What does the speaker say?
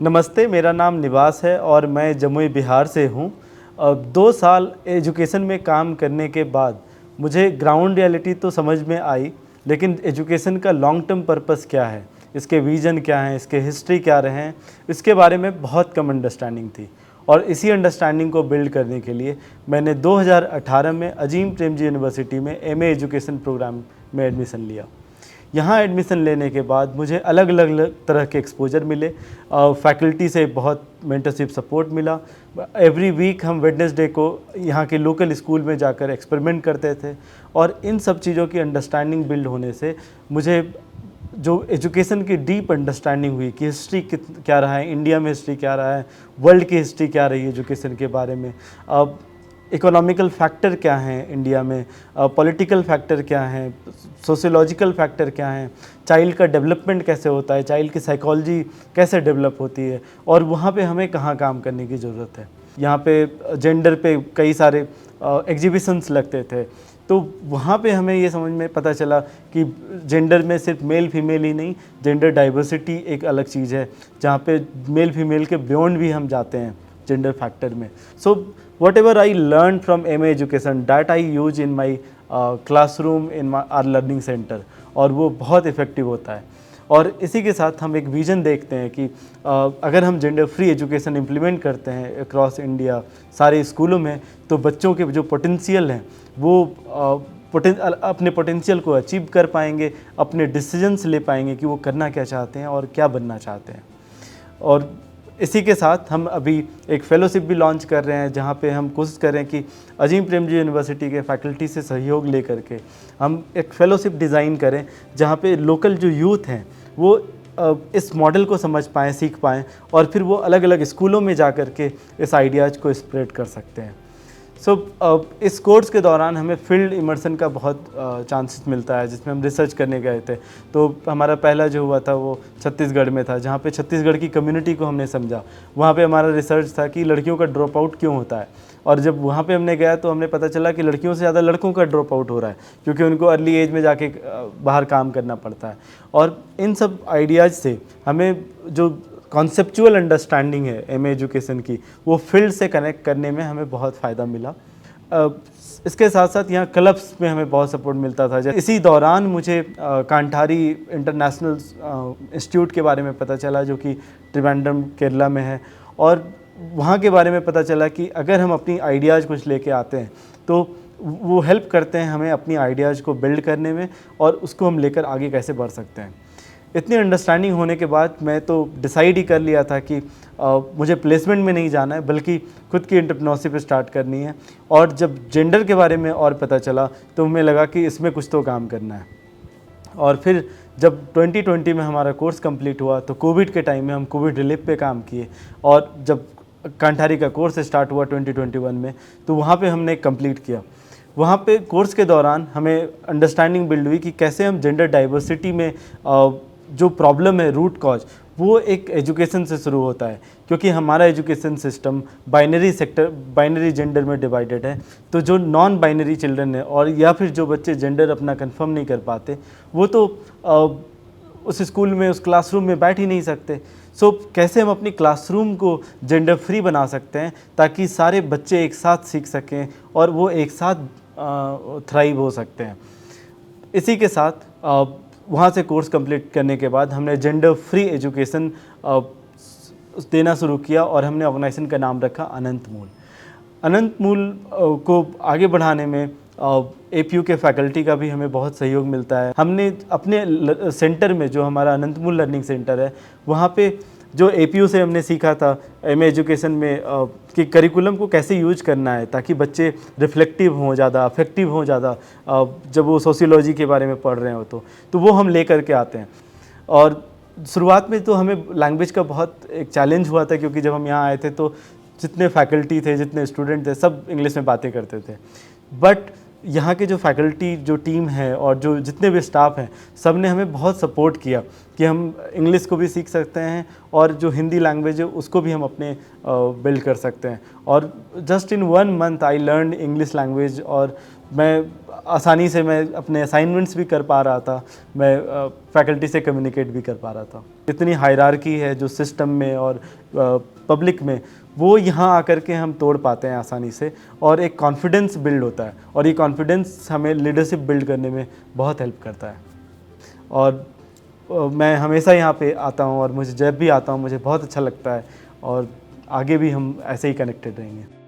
नमस्ते, मेरा नाम निवास है और मैं जमुई बिहार से हूँ। 2 साल एजुकेशन में काम करने के बाद मुझे ग्राउंड रियलिटी तो समझ में आई, लेकिन एजुकेशन का लॉन्ग टर्म पर्पस क्या है, इसके विज़न क्या हैं, इसके हिस्ट्री क्या रहे हैं, इसके बारे में बहुत कम अंडरस्टैंडिंग थी। और इसी अंडरस्टैंडिंग को बिल्ड करने के लिए मैंने 2018 में अजीम प्रेमजी यूनिवर्सिटी में एमए एजुकेशन प्रोग्राम में एडमिशन लिया। यहाँ एडमिशन लेने के बाद मुझे अलग अलग तरह के एक्सपोजर मिले, फैकल्टी से बहुत मेंटरशिप सपोर्ट मिला। एवरी वीक हम वेडनेसडे को यहाँ के लोकल स्कूल में जाकर एक्सपेरिमेंट करते थे और इन सब चीज़ों की अंडरस्टैंडिंग बिल्ड होने से मुझे जो एजुकेशन की डीप अंडरस्टैंडिंग हुई कि हिस्ट्री क्या रहा है, इंडिया में हिस्ट्री क्या रहा है, वर्ल्ड की हिस्ट्री क्या रही है एजुकेशन के बारे में, इकोनॉमिकल फैक्टर क्या हैं इंडिया में, पॉलिटिकल फैक्टर क्या हैं, सोशियोलॉजिकल फैक्टर क्या हैं, चाइल्ड का डेवलपमेंट कैसे होता है, चाइल्ड की साइकोलॉजी कैसे डेवलप होती है और वहाँ पे हमें कहाँ काम करने की ज़रूरत है। यहाँ पे जेंडर पे कई सारे एग्जीबिशंस लगते थे, तो वहाँ पे हमें ये समझ में पता चला कि जेंडर में सिर्फ मेल फीमेल ही नहीं, जेंडर डाइवर्सिटी एक अलग चीज़ है, जहाँ पे मेल फीमेल के बियॉन्ड भी हम जाते हैं जेंडर फैक्टर में। सो whatever I learned from MA education that I use in my classroom in our learning center, और वो बहुत इफ़ेक्टिव होता है। और इसी के साथ हम एक विज़न देखते हैं कि अगर हम जेंडर फ्री एजुकेशन इम्प्लीमेंट करते हैं अक्रॉस इंडिया सारे स्कूलों में, तो बच्चों के जो पोटेंशियल हैं वो अपने पोटेंशियल को अचीव कर पाएंगे, अपने डिसीजंस ले पाएंगे कि वो करना क्या चाहते हैं और क्या बनना चाहते हैं। और इसी के साथ हम अभी एक फेलोशिप भी लॉन्च कर रहे हैं, जहाँ पे हम कोशिश कर रहे हैं कि अजीम प्रेमजी यूनिवर्सिटी के फैकल्टी से सहयोग लेकर के हम एक फेलोशिप डिज़ाइन करें, जहाँ पे लोकल जो यूथ हैं वो इस मॉडल को समझ पाएँ, सीख पाएँ और फिर वो अलग अलग स्कूलों में जा कर के इस आइडियाज़ को स्प्रेड कर सकते हैं। इस कोर्स के दौरान हमें फील्ड इमर्सन का बहुत चांसेस मिलता है, जिसमें हम रिसर्च करने गए थे। तो हमारा पहला जो हुआ था वो छत्तीसगढ़ में था, जहाँ पे छत्तीसगढ़ की कम्युनिटी को हमने समझा। वहाँ पे हमारा रिसर्च था कि लड़कियों का ड्रॉप आउट क्यों होता है, और जब वहाँ पे हमने गया तो हमने पता चला कि लड़कियों से ज़्यादा लड़कों का ड्रॉप आउट हो रहा है, क्योंकि उनको अर्ली एज में जाके बाहर काम करना पड़ता है। और इन सब आइडियाज़ से हमें जो कॉन्सेप्चुअल अंडरस्टैंडिंग है एमए एजुकेशन की, वो फील्ड से कनेक्ट करने में हमें बहुत फ़ायदा मिला। इसके साथ साथ यहाँ क्लब्स में हमें बहुत सपोर्ट मिलता था। इसी दौरान मुझे कांठारी इंटरनेशनल इंस्टीट्यूट के बारे में पता चला, जो कि त्रिवेंद्रम केरला में है, और वहाँ के बारे में पता चला कि अगर हम अपनी आइडियाज़ कुछ लेके आते हैं तो वो हेल्प करते हैं हमें अपनी आइडियाज़ को बिल्ड करने में, और उसको हम लेकर आगे कैसे बढ़ सकते हैं। इतनी अंडरस्टैंडिंग होने के बाद मैं तो डिसाइड ही कर लिया था कि मुझे प्लेसमेंट में नहीं जाना है, बल्कि खुद की एंटरप्रेन्योरशिप स्टार्ट करनी है। और जब जेंडर के बारे में और पता चला तो हमें लगा कि इसमें कुछ तो काम करना है। और फिर जब 2020 में हमारा कोर्स कंप्लीट हुआ तो कोविड के टाइम में हम कोविड रिलीफ पे काम किए, और जब कांठारी का कोर्स स्टार्ट हुआ 2021 में, तो वहाँ पे हमने कंप्लीट किया। वहाँ पे कोर्स के दौरान हमें अंडरस्टैंडिंग बिल्ड हुई कि कैसे हम जेंडर डाइवर्सिटी में जो प्रॉब्लम है, रूट कॉज, वो एक एजुकेशन से शुरू होता है, क्योंकि हमारा एजुकेशन सिस्टम बाइनरी जेंडर में डिवाइडेड है। तो जो नॉन बाइनरी चिल्ड्रन है, और या फिर जो बच्चे जेंडर अपना कंफर्म नहीं कर पाते, वो तो उस स्कूल में, उस क्लासरूम में बैठ ही नहीं सकते। कैसे हम अपनी क्लासरूम को जेंडर फ्री बना सकते हैं, ताकि सारे बच्चे एक साथ सीख सकें और वो एक साथ थ्राइव हो सकते हैं। इसी के साथ वहाँ से कोर्स कंप्लीट करने के बाद हमने जेंडर फ्री एजुकेशन देना शुरू किया, और हमने ऑर्गेनाइजेशन का नाम रखा अनंत मूल। अनंत मूल को आगे बढ़ाने में एपीयू के फैकल्टी का भी हमें बहुत सहयोग मिलता है। हमने अपने सेंटर में, जो हमारा अनंत मूल लर्निंग सेंटर है, वहाँ पे जो एपीयू से हमने सीखा था एमए एजुकेशन में कि करिकुलम को कैसे यूज करना है, ताकि बच्चे रिफ्लेक्टिव हों ज़्यादा, अफेक्टिव हों ज़्यादा जब वो सोशियोलॉजी के बारे में पढ़ रहे हो तो वो हम ले करके आते हैं। और शुरुआत में तो हमें लैंग्वेज का बहुत एक चैलेंज हुआ था, क्योंकि जब हम यहाँ आए थे तो जितने फैकल्टी थे, जितने स्टूडेंट थे, सब इंग्लिश में बातें करते थे। बट यहाँ के जो फैकल्टी, जो टीम है, और जो जितने भी स्टाफ हैं, सब ने हमें बहुत सपोर्ट किया कि हम इंग्लिश को भी सीख सकते हैं और जो हिंदी लैंग्वेज है उसको भी हम अपने बिल्ड कर सकते हैं। और just in 1 month I learn English language और मैं आसानी से मैं अपने असाइनमेंट्स भी कर पा रहा था, मैं फैकल्टी से कम्युनिकेट भी कर पा रहा था। इतनी हायरार्की है जो सिस्टम में और पब्लिक में, वो यहाँ आकर के हम तोड़ पाते हैं आसानी से और एक कॉन्फिडेंस बिल्ड होता है और ये कॉन्फिडेंस हमें लीडरशिप बिल्ड करने में बहुत हेल्प करता है। और मैं हमेशा यहाँ पे आता हूँ और मुझे जब भी आता हूँ मुझे बहुत अच्छा लगता है और आगे भी हम ऐसे ही कनेक्टेड रहेंगे।